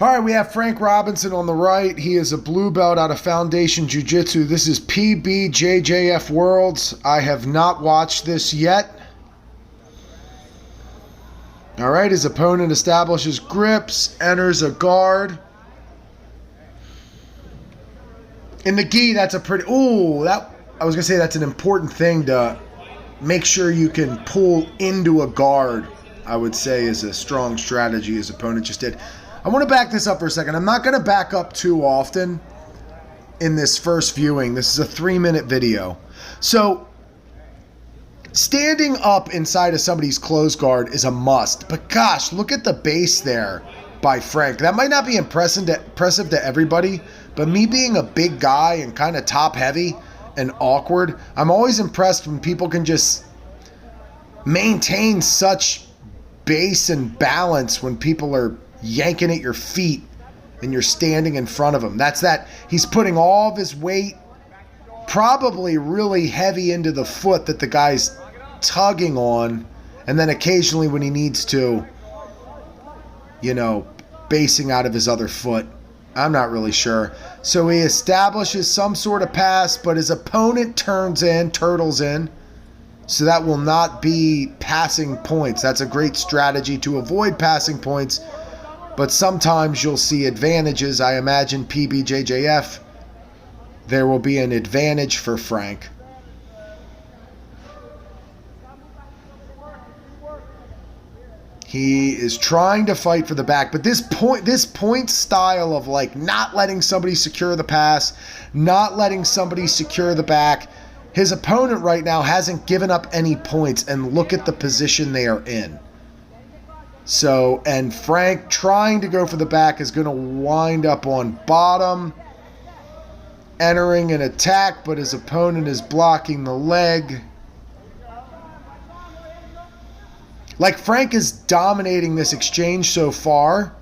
All right, we have Frank Robinson on the right. He is a blue belt out of Foundation Jiu-Jitsu. This is PBJJF Worlds. I have not watched this yet. All right, his opponent establishes grips, enters a guard. In the gi, that's a pretty... Ooh, I was going to say that's an important thing to make sure you can pull into a guard, I would say, is a strong strategy his opponent just did. I want to back this up for a second. I'm not going to back up too often in this first viewing. This is a 3-minute video. So, standing up inside of somebody's closed guard is a must. But gosh, look at the base there by Frank. That might not be impressive to everybody, but me being a big guy and kind of top heavy and awkward, I'm always impressed when people can just maintain such base and balance when people are yanking at your feet and you're standing in front of him. That's that. He's putting all of his weight, probably really heavy, into the foot that the guy's tugging on, and then occasionally when he needs to, basing out of his other foot. I'm not really sure. So he establishes some sort of pass, but his opponent turtles in. So that will not be passing points. That's a great strategy to avoid passing points. But sometimes you'll see advantages. I imagine PBJJF, there will be an advantage for Frank. He is trying to fight for the back, but this point style of not letting somebody secure the pass, not letting somebody secure the back, his opponent right now hasn't given up any points, and look at the position they are in. So, and Frank trying to go for the back is going to wind up on bottom, entering an attack, but his opponent is blocking the leg. Frank is dominating this exchange so far,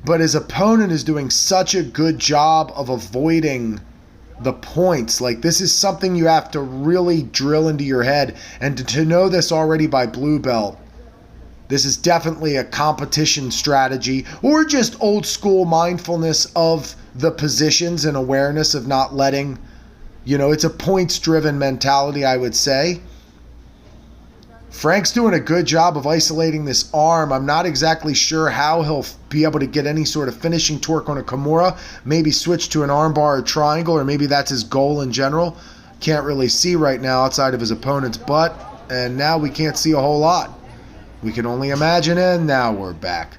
but his opponent is doing such a good job of avoiding the points. This is something you have to really drill into your head, and to know this already by blue belt. This is definitely a competition strategy, or just old school mindfulness of the positions and awareness of not letting, it's a points driven mentality, I would say. Frank's doing a good job of isolating this arm. I'm not exactly sure how he'll be able to get any sort of finishing torque on a Kimura. Maybe switch to an armbar or triangle, or maybe that's his goal in general. Can't really see right now outside of his opponent's butt, and now we can't see a whole lot. We can only imagine, and now we're back.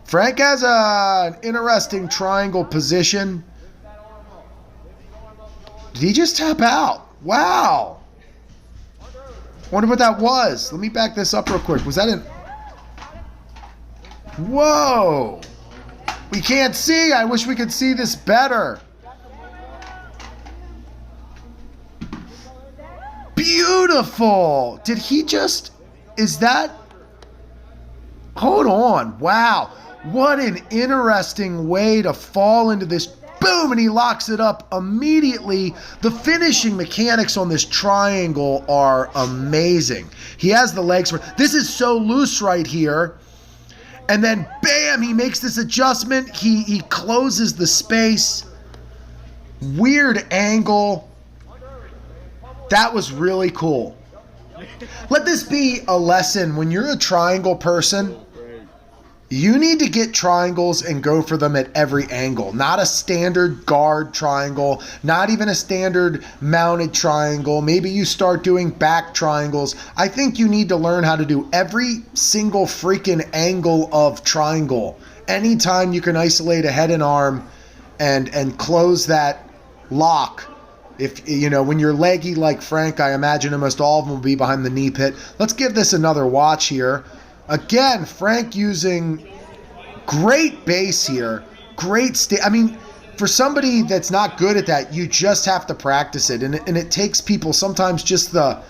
Frank has an interesting triangle position. Did he just tap out? Wow. Wonder what that was. Let me back this up real quick. Was that an... Whoa. We can't see. I wish we could see this better. Beautiful. Did he just... Is that... Hold on. Wow. What an interesting way to fall into this. Boom, and he locks it up immediately. The finishing mechanics on this triangle are amazing. He has the legs for... This is so loose right here. And then, bam, he makes this adjustment. He closes the space. Weird angle. That was really cool. Let this be a lesson. When you're a triangle person, you need to get triangles and go for them at every angle. Not a standard guard triangle, not even a standard mounted triangle. Maybe you start doing back triangles. I think you need to learn how to do every single freaking angle of triangle. Anytime you can isolate a head and arm and close that lock. If when you're leggy like Frank, I imagine almost all of them will be behind the knee pit. Let's give this another watch here. Again, Frank using great base here. Great for somebody that's not good at that, you just have to practice it. And it takes people sometimes just the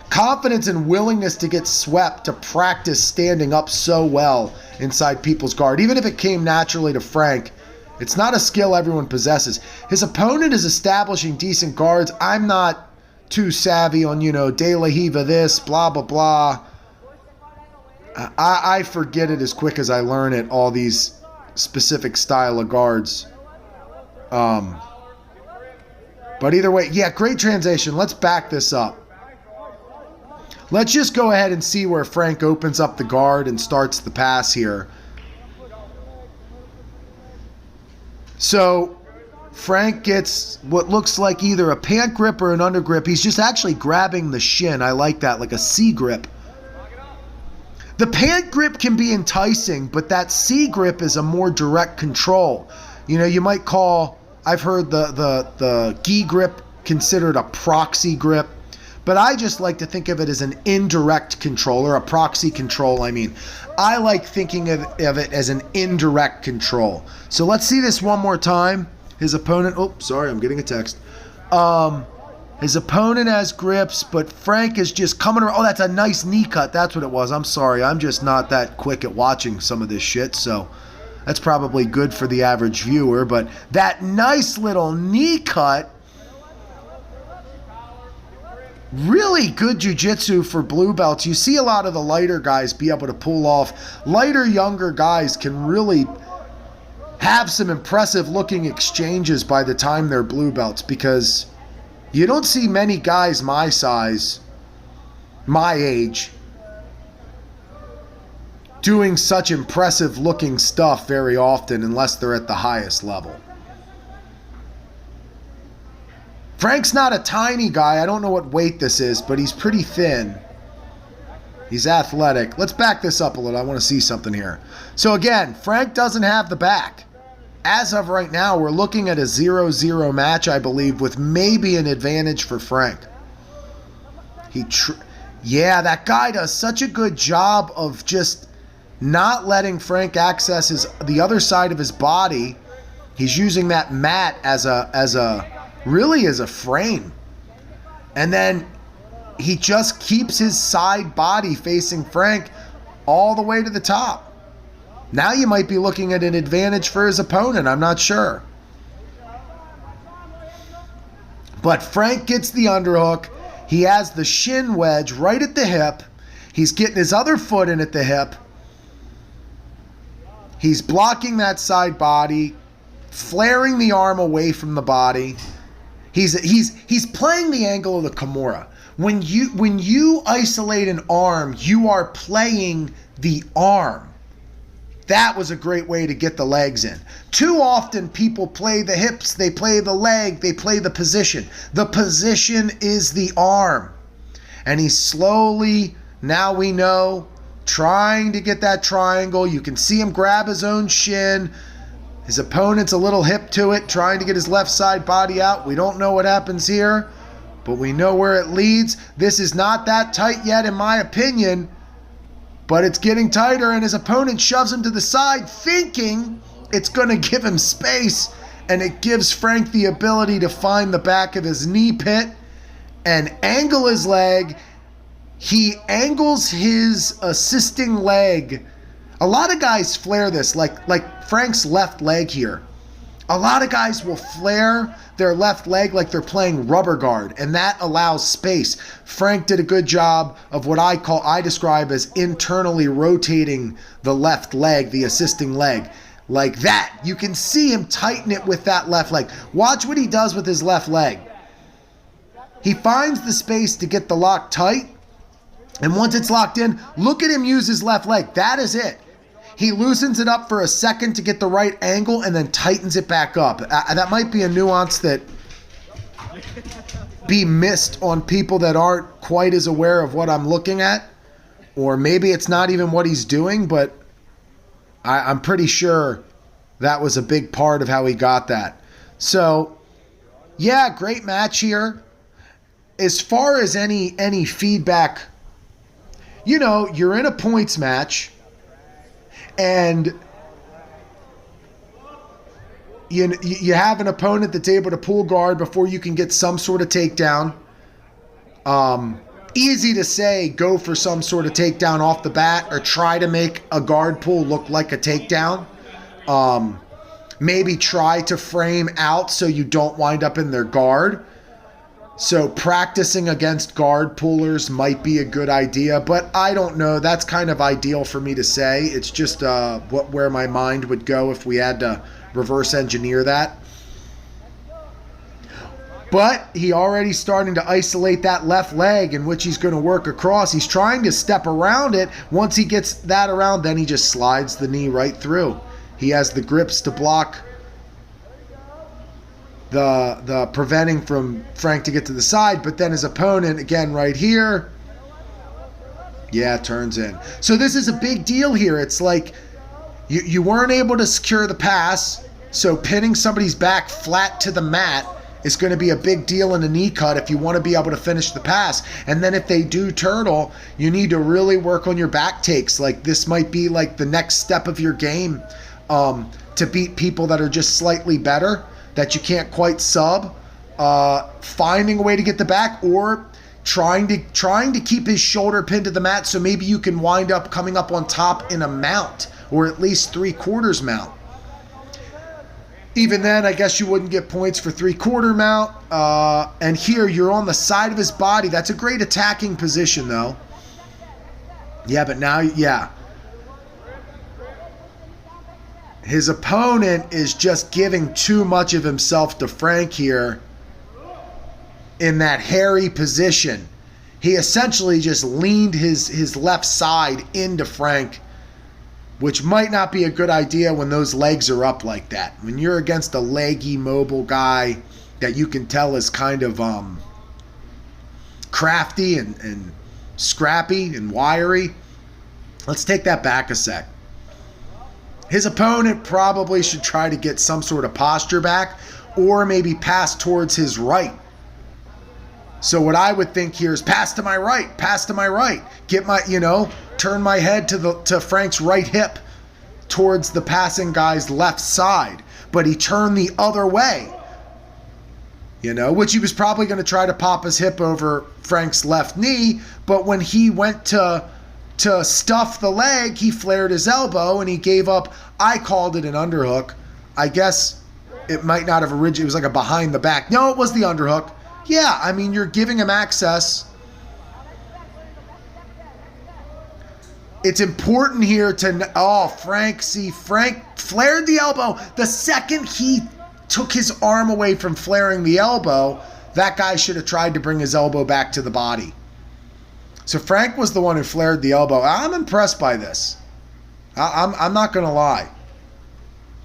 confidence and willingness to get swept to practice standing up so well inside people's guard. Even if it came naturally to Frank, it's not a skill everyone possesses. His opponent is establishing decent guards. I'm not too savvy on, De La Riva this, blah, blah, blah. I forget it as quick as I learn it, all these specific style of guards. But either way, yeah, great transition. Let's back this up. Let's just go ahead and see where Frank opens up the guard and starts the pass here. So Frank gets what looks like either a pant grip or an under grip. He's just actually grabbing the shin. I like that, like a C grip. The pant grip can be enticing, but that C grip is a more direct control. You know, you might call, I've heard the gi grip considered a proxy grip, but I just like to think of it as an indirect control, or a proxy control, I mean. I like thinking of it as an indirect control. So let's see this one more time. His opponent, oh, sorry, I'm getting a text. His opponent has grips, but Frank is just coming around. Oh, that's a nice knee cut. That's what it was. I'm sorry. I'm just not that quick at watching some of this shit, so that's probably good for the average viewer. But that nice little knee cut, really good jiu-jitsu for blue belts. You see a lot of the lighter guys be able to pull off. Lighter, younger guys can really have some impressive looking exchanges by the time they're blue belts, because you don't see many guys my size, my age, doing such impressive looking stuff very often unless they're at the highest level. Frank's not a tiny guy. I don't know what weight this is, but he's pretty thin. He's athletic. Let's back this up a little. I want to see something here. So again, Frank doesn't have the back. As of right now, we're looking at a 0-0 match, I believe, with maybe an advantage for Frank. Yeah, that guy does such a good job of just not letting Frank access the other side of his body. He's using that mat as a frame. And then he just keeps his side body facing Frank all the way to the top. Now you might be looking at an advantage for his opponent. I'm not sure. But Frank gets the underhook. He has the shin wedge right at the hip. He's getting his other foot in at the hip. He's blocking that side body, flaring the arm away from the body. He's playing the angle of the Kimura. When you isolate an arm, you are playing the arm. That was a great way to get the legs in. Too often people play the hips, they play the leg, they play the position. The position is the arm. And he's slowly, now we know, trying to get that triangle. You can see him grab his own shin. His opponent's a little hip to it, trying to get his left side body out. We don't know what happens here, but we know where it leads. This is not that tight yet, in my opinion. But it's getting tighter, and his opponent shoves him to the side, thinking it's going to give him space, and it gives Frank the ability to find the back of his knee pit and angle his leg. He angles his assisting leg. A lot of guys flare this, like Frank's left leg here. A lot of guys will flare their left leg like they're playing rubber guard, and that allows space. Frank did a good job of what I describe as internally rotating the left leg, the assisting leg. Like that. You can see him tighten it with that left leg. Watch what he does with his left leg. He finds the space to get the lock tight, and once it's locked in, look at him use his left leg. That is it. He loosens it up for a second to get the right angle and then tightens it back up. That might be a nuance that be missed on people that aren't quite as aware of what I'm looking at. Or maybe it's not even what he's doing, but I'm pretty sure that was a big part of how he got that. So, yeah, great match here. As far as any feedback, you know, you're in a points match. And you have an opponent that's able to pull guard before you can get some sort of takedown. Easy to say go for some sort of takedown off the bat or try to make a guard pull look like a takedown. Maybe try to frame out so you don't wind up in their guard. So practicing against guard pullers might be a good idea, but I don't know. That's kind of ideal for me to say. It's just where my mind would go if we had to reverse engineer that. But he already starting to isolate that left leg in which he's going to work across. He's trying to step around it. Once he gets that around, then he just slides the knee right through. He has the grips to block the preventing from Frank to get to the side, but then his opponent, again, right here, yeah, turns in. So this is a big deal here. It's like you weren't able to secure the pass, so pinning somebody's back flat to the mat is going to be a big deal in a knee cut if you want to be able to finish the pass. And then if they do turtle, you need to really work on your back takes. Like this might be like the next step of your game to beat people that are just slightly better, that you can't quite sub, finding a way to get the back, or trying to keep his shoulder pinned to the mat so maybe you can wind up coming up on top in a mount, or at least 3/4 mount. Even then, I guess you wouldn't get points for 3/4 mount. And here you're on the side of his body. That's a great attacking position though. Yeah, but now, yeah. His opponent is just giving too much of himself to Frank here in that hairy position. He essentially just leaned his left side into Frank, which might not be a good idea when those legs are up like that. When you're against a leggy, mobile guy that you can tell is kind of crafty and scrappy and wiry. Let's take that back a sec. His opponent probably should try to get some sort of posture back, or maybe pass towards his right. So what I would think here is pass to my right, pass to my right. Get my, turn my head to Frank's right hip towards the passing guy's left side. But he turned the other way, which he was probably going to try to pop his hip over Frank's left knee. But when he went to stuff the leg, he flared his elbow and he gave up. I called it an underhook. I guess it might not have originated. It was like a behind the back. No, it was the underhook. Yeah, I mean, you're giving him access. It's important here to, Frank flared the elbow. The second he took his arm away from flaring the elbow, that guy should have tried to bring his elbow back to the body. So Frank was the one who flared the elbow. I'm impressed by this. I'm not going to lie.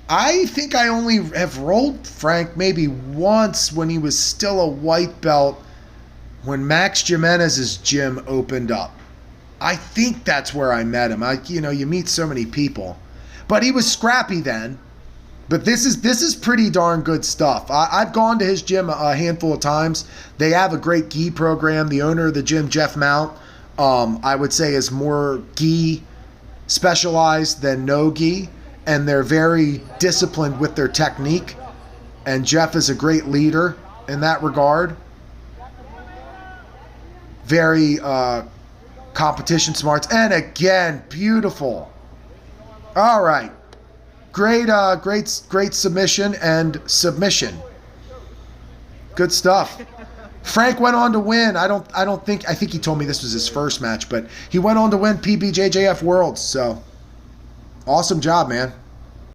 I think I only have rolled Frank maybe once when he was still a white belt, when Max Jimenez's gym opened up. I think that's where I met him. You meet so many people. But he was scrappy then. But this is pretty darn good stuff. I've gone to his gym a handful of times. They have a great gi program. The owner of the gym, Jeff Mount, I would say is more gi specialized than no gi, and they're very disciplined with their technique. And Jeff is a great leader in that regard. Very competition smarts, and again, beautiful. All right. Great submission and submission. Good stuff. Frank went on to win. I think he told me this was his first match, but he went on to win PBJJF Worlds. So awesome job, man.